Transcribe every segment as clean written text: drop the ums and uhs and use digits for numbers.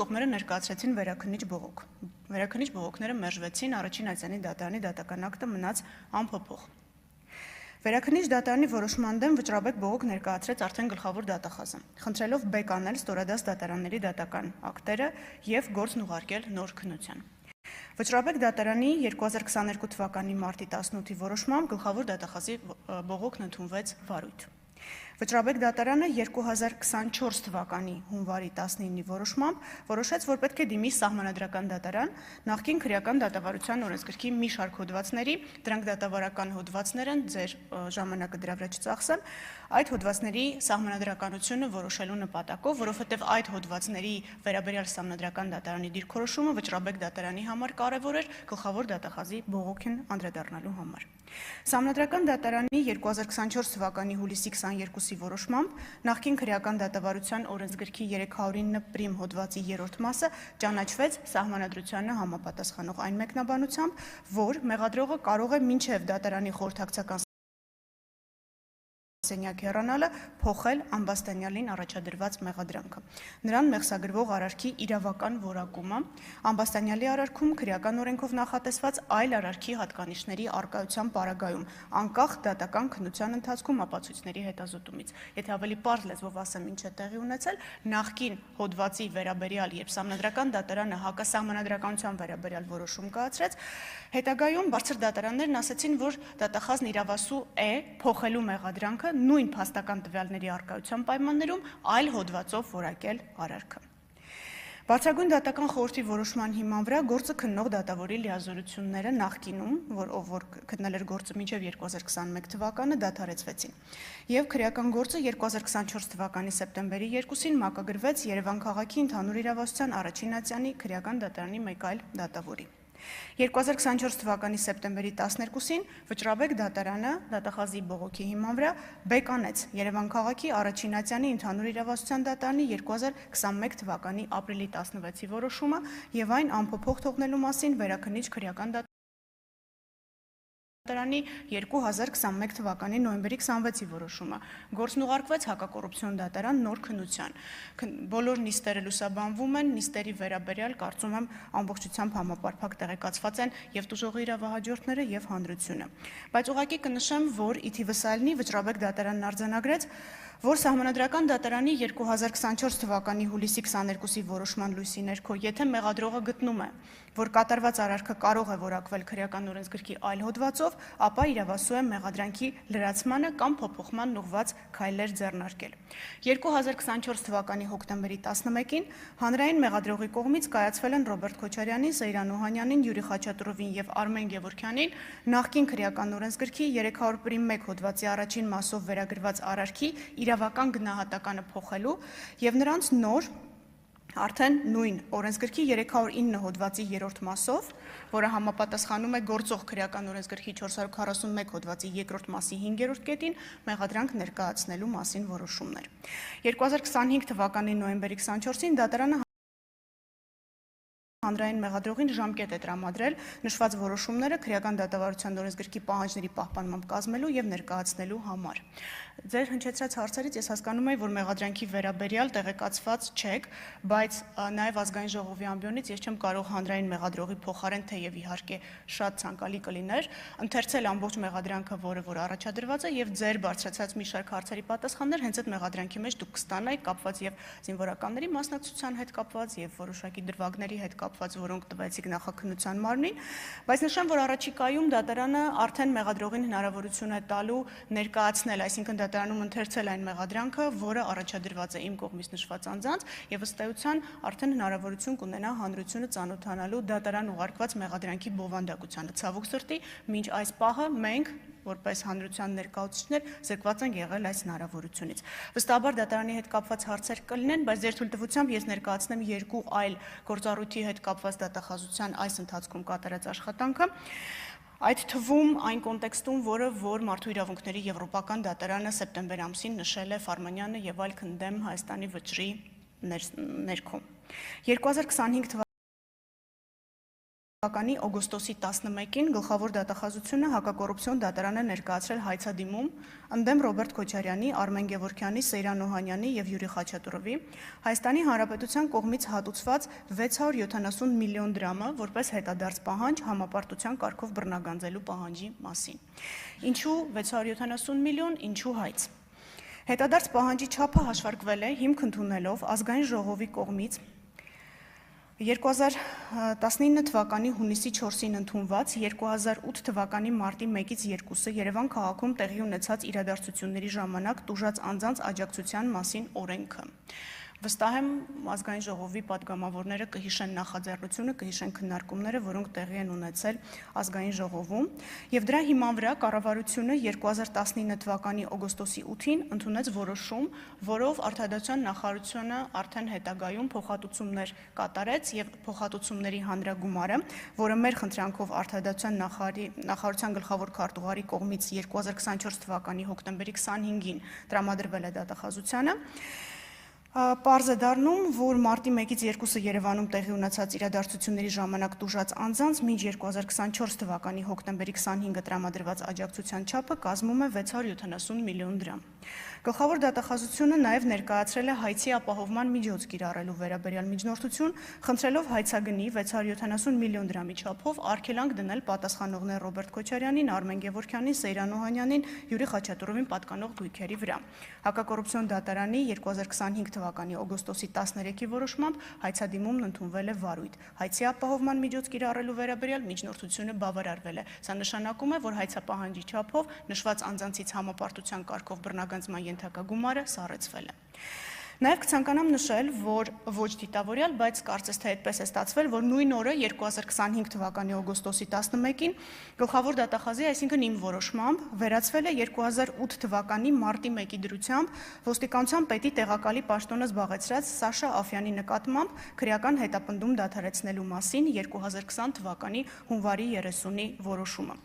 Կողմերը ներկայացրեցին վերաքննիչ բողոք։ Վերաքննիչ բողոքները մերժվեցին, առաջին այցանի դատարանի դատական ակտը մնաց անփոփոխ։ Վերաքննիչ դատարանի որոշման դեմ վճռաբեկ բողոք ներկայացրեց արդեն գլխավոր դատախազը, խնդրելով բեկ անել ստորադաս դատարանների դատական ակտերը եւ գործն ուղարկել նոր քննության։ Վճռաբեկ դատարանի 2022 թվականի մարտի 18-ի որոշմամբ գլխավոր դատախազի բողոքն ընդունվեց վարույթ։ Վճռաբեկ դատարանը 2024 թվականի հունվարի 19-ի որոշմամբ որոշեց, որ պետք է դիմի սահմանադրական դատարան նախկին քրեական դատավարության օրենսգրքի մի շարք հոդվածների, դրանք դատավարական հոդվածներ են, ձեր ժամանակը դրա վրա չծախսեմ, այդ հոդվածների սահմանադրականությունը որոշելու նպատակով, որովհետև այդ հոդվածների վերաբերյալ սահմանադրական դատարանի դիրքորոշումը վճռաբեկ դատարանի համար կարևոր էր գլխավոր դատախազի բողոքին անդրադառնալու համար։ Սահմանադրական դատարանի 2024 թվականի հուլիսի 22-ի որոշմամբ նախկին քրեական դատավարության օրենսգրքի 309 պրիմ հոդվածի 3-րդ մասը ճանաչվեց սահմանադրությանը համապատասխանող այն մեկնաբանությամբ, որ մեղադրողը կարող է մինչև դատարանի խորհրդակցական սենյակ հեռանալը փոխել ամբաստանյալին առաջադրված մեղադրանքը։ Նրան մեղսագրվող արարքի իրավական որակումը, ամբաստանյալի արարքում քրեական օրենքով նախատեսված այլ արարքի հատկանիշների առկայության պարագայում, անկախ դատական քննության ընթացքում ապացույցների հետազոտումից։ Եթե ավելի պարզ լեզվով ասեմ, ինչ է տեղի ունեցել, նախկին հոդվածի վերաբերյալ, երբ սահմանադրական դատարանը հակասահմանադրականության վերաբերյալ որոշում կայացրեց, հետագայում բարձր դատարաններն ասացին, որ դատախազն իրավասու է փոխելու մեղադրանքը նույն փաստական տվյալների առկայության պայմաններում այլ հոդվածով որակել արարքը։ Բարձրագույն դատական խորհրդի որոշման հիման վրա գործը քննող դատավորի լիազորությունները նախկինում, որ քննել էր գործը մինչև 2021 թվականը, դադարեցվեցին։ Եվ քրեական գործը 2024 թվականի սեպտեմբերի 2-ին մակագրվեց Երևան քաղաքի ընդհանուր իրավասության առաջին ատյանի քրեական դատարանի մեկ այլ դատավորի։ 2024 թվականի սեպտեմբերի 12-ին վճռաբեկ դատարանը դատախազի բողոքի հիման վրա բեկ անեց Երևան քաղաքի առաջին ատյանի ընդհանուր իրավասության դատարանի 2021 թվականի ապրիլի 16-ի որոշումը եւ այն անփոփոխ թողնելու մասին վերաքննիչ քրեական դատարանի 2021 թվականի նոյեմբերի 26-ի որոշումը։ Գործն ուղարկվեց հակակոռուպցիոն դատարան նոր քննության։ Բոլոր նիստերը լուսաբանվում են, նիստերի վերաբերյալ կարծում եմ ամբողջությամբ համապարփակ տեղեկացված են եւ տուժողի իրավահաջորդները եւ հանրությունը։ Բայց ուղղակի կնշեմ, որ ի թիվս այլնի վճռաբեկ դատարանն արձանագրեց, որ սահմանադրական դատարանի 2024 թվականի հուլիսի 22-ի որոշման լույսի ներքո, եթե մեղադրողը գտնում է, որ կատարված արարքը կարող է որակվել քրեական օրենսգրքի այլ հոդվածով, ապա իրավասու է մեղադրանքի լրացմանը կամ փոփոխման ուղղված քայլեր ձեռնարկել։ 2024 թվականի հոկտեմբերի 11-ին հանրային մեղադրողի կողմից կայացվել են Ռոբերտ Քոչարյանին, Սեյրան Օհանյանին, Յուրի Խաչատրովին եւ Արմեն Գևորգյանին նախկին քրեական օրենսգրքի 301 հոդվածի առաջին մասով վերագրված արարքի իրավական գնահատականը փոխելու եւ նրանց նոր արդեն նույն օրենսգրքի 309 հոդվածի 3-րդ մասով, որը համապատասխանում է գործող քրեական օրենսգրքի 441 հոդվածի 2-րդ մասի 5-րդ կետին, մեղադրանք ներկայացնելու մասին որոշումներ։ 2025 թվականի նոյեմբերի 24-ին դատարանը հանրային մեղադրողին ժամկետ է տրամադրել նշված որոշումները քրեական դատավարության օրենսգրքի պահանջների պահպանմամբ կազմելու եւ ներկայացնելու համար։ Ձեր հնչեցրած հարցերից ես հասկանում եմ, որ մեղադրանքի վերաբերյալ տեղեկացված չեք, բայց նաեւ ազգային ժողովի ամբիոնից ես չեմ կարող հանրային մեղադրողի փոխարեն, թեև իհարկե շատ ցանկալի կլիներ, ընթերցել ամբողջ մեղադրանքը, որ առաջադրված է եւ ձեր բարձրացած մի շարք հարցերի պատասխաններ հենց այդ մեղադրանքի մեջ դուք կստանայիք կապված եւ զինվորականների մասնակցության հետ կապված եւ որոշակի դրվագների հետ կապված, որոնք տվեցիք նախաքննության մարմնին, բայց նշեմ, որ առաջիկայում դատարանը արդեն մեղադրողին հնարավորություն է տալու ներկայացնել, այսինքն դատարանում ընթերցել այն մեղադրանքը, որը առաջադրված է իմ կողմից նշված անձանց եւ ըստ էության արդեն հնարավորություն կունենա հանրությունը ծանոթանալու դատարան ուղարկված մեղադրանքի բովանդակությանը։ Ցավոք սրտի, մինչ այս պահը մենք որպես հանրության ներկայացուցիչներ զրկված ենք եղել այս հնարավորությունից։ Վստահաբար դատարանի հետ կապված հարցեր կլինեն, բայց ձեր թույլտվությամբ ես ներկայացնեմ երկու այլ գործառույթի հետ կապված դատախազության այս ընթացքում կատարած աշխատանքը։ Այդ թվում այն կոնտեքստում, որ Մարդու իրավունքների եվրոպական դատարանը սեպտեմբեր ամսին նշել է Ֆարմանյանը եւ այլ քնդեմ Հայաստանի վճռի ներքո։ 2025 թվականի օգոստոսի 11-ին գլխավոր դատախազությունը հակակոռուպցիոն դատարան է ներկայացրել հայցադիմում ընդդեմ Ռոբերտ Քոչարյանի, Արմեն Գևորգյանի, Սեյրան Օհանյանի և Յուրի Խաչատուրովի Հայաստանի Հանրապետության կողմից հատուցված 670 միլիոն դրամը որպես հետադարձ պահանջ համապարտության կարգով բռնագանձելու պահանջի մասին։ Ինչու 670 միլիոն, ինչու հայց։ Հետադարձ պահանջի չափը հաշվարկվել է հիմք ընդունելով Ազգային ժողովի կողմից 2019 թվականի հունիսի 4-ին ընդունված 2008 թվականի մարտի 1-ից 2-ը Երևան քաղաքում տեղի ունեցած իրադարձությունների ժամանակ տուժած անձանց աջակցության մասին օրենքը։ Վստահ եմ Ազգային ժողովի պատգամավորները կհիշեն նախաձեռնությունը, կհիշեն քննարկումները, որոնք տեղի են ունեցել Ազգային ժողովում, եւ դրա հիման վրա կառավարությունը 2019 թվականի օգոստոսի 8-ին ընդունեց որոշում, որով Արդարադատության նախարարությունը արդեն հետագայում փոխհատուցումներ կատարեց եւ փոխհատուցումների հանրագումարը, որը մեր խնդրանքով Արդարադատության նախարարության գլխավոր քարտուղարի կողմից 2024 թվականի հոկտեմբերի 25-ին տրամադրվել է դատախազությանը, Պարզ է դառնում, որ մարտի 1-ից 2-ը Երևանում տեղի ունեցած իրադարձությունների ժամանակ տուժած անձանց մինչ 2024 թվականի հոկտեմբերի 25-ը տրամադրված աջակցության չափը կազմում է 670 միլիոն դրամ։ Գլխավոր դատախազությունը նաև ներկայացրել է հայցի ապահովման միջոց կիրառելու վերաբերյալ միջնորդություն, խնդրելով հայցագնի 670 միլիոն դրամի չափով արգելանք դնել պատասխանողներ Ռոբերտ Քոչարյանին, Արմեն Գևորգյանին, Սեյրան Օհանյանին, Յուրի Խաչատուրովին պատկանող գույքերի վրա։ Հակակոռուպցիոն դատարանի 2025 թվականի օգոստոսի 13-ի որոշմամբ հայցադիմումն ընդունվել է վարույթ։ Հայցի ապահովման միջոց կիրառելու վերաբերյալ միջնորդությունը բավարարվել է։ Սա նշանակում է, որ հայցապահանջի չափով նշված անձանցից համապարտության կարգով բռնագանձման ենթակագումարը սառեցվել է։ Նաև կցանկանամ նշել, որ ոչ դիտավորյալ, բայց կարծես թե այդպես է ստացվել, որ նույն օրը 2025 թվականի օգոստոսի 11-ին գլխավոր դատախազի, այսինքն իմ որոշմամբ, վերացվել է 2008 թվականի մարտի 1-ի դրությամբ ոստիկանության պետի տեղակալի պաշտոնը զբաղեցրած Սաշա Աֆյանի նկատմամբ քրեական հետապնդում դադարեցնելու մասին 2020 թվականի հունվարի 30-ի որոշումը։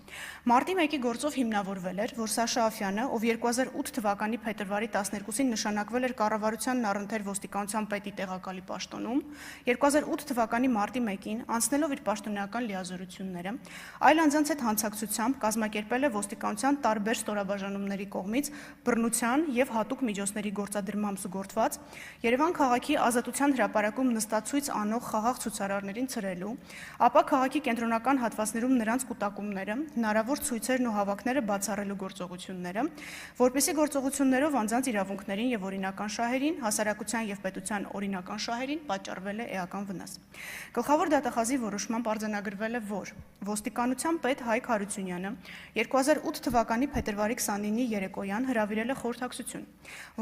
Մարտի 1-ի գործով հիմնավորվել էր, որ Սաշա Աֆյանը, ով 2008 թվականի փետրվարի 12-ին նշանակվել էր կառավարության առընթեր ոստիկանության պետի տեղակալի պաշտոնում, 2008 թվականի մարտի 1-ին անցնելով իր պաշտոնեական լիազորությունները, այլ անձանց հետ հանցակցությամբ կազմակերպել է ոստիկանության տարբեր ստորաբաժանումների կողմից բռնության եւ հատուկ միջոցների գործադրմամբ զուգորդված Երևան քաղաքի Ազատության հրապարակում նստացույց անող խաղաղ ցուցարարներին ցրելու, ապա քաղաքի կենտրոնական հատվածներում նրանց կուտակումները, հնարավոր ցույցերն ու հավաքները բացառելու գործողությունները, որպեսզի գործողություններով անձանց իրավունքներին եւ օրինական շահերին հասարակության եւ պետության օրինական շահերին պատճառվել է էական վնաս։ Գլխավոր դատախազի որոշմամբ արձանագրվել է, որ ոստիկանության պետ Հայկ Հարությունյանը 2008 թվականի փետրվարի 29-ի երեկոյան հրավիրել է խորհրդակցություն,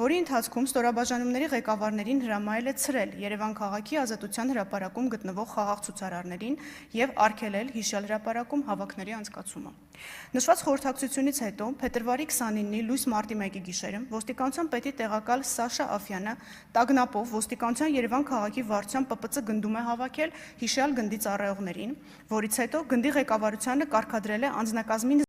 որի ընթացքում ստորաբաժանումների ղեկավարներին հրամայել է ցրել Երևան քաղաքի Ազատության հրապարակում գտնվող խաղաղ ցուցարարներին եւ արգելել հիշյալ հրապարակում հավաքների անցկացումը։ Նշված խորհրդակցությունից հետո փետրվարի 29-ի լույս մարտի 1-ի գիշերը ոստիկանության պետի տեղակալ Սաշա Աֆյանը տագնապով ոստիկանության Երևան քաղաքի վարչության ՊՊՑ գնդում է հավաքել հիշյալ գնդի ծառայողներին, որից հետո գնդի ղեկավարությանը կարգադրել է անձնակազմին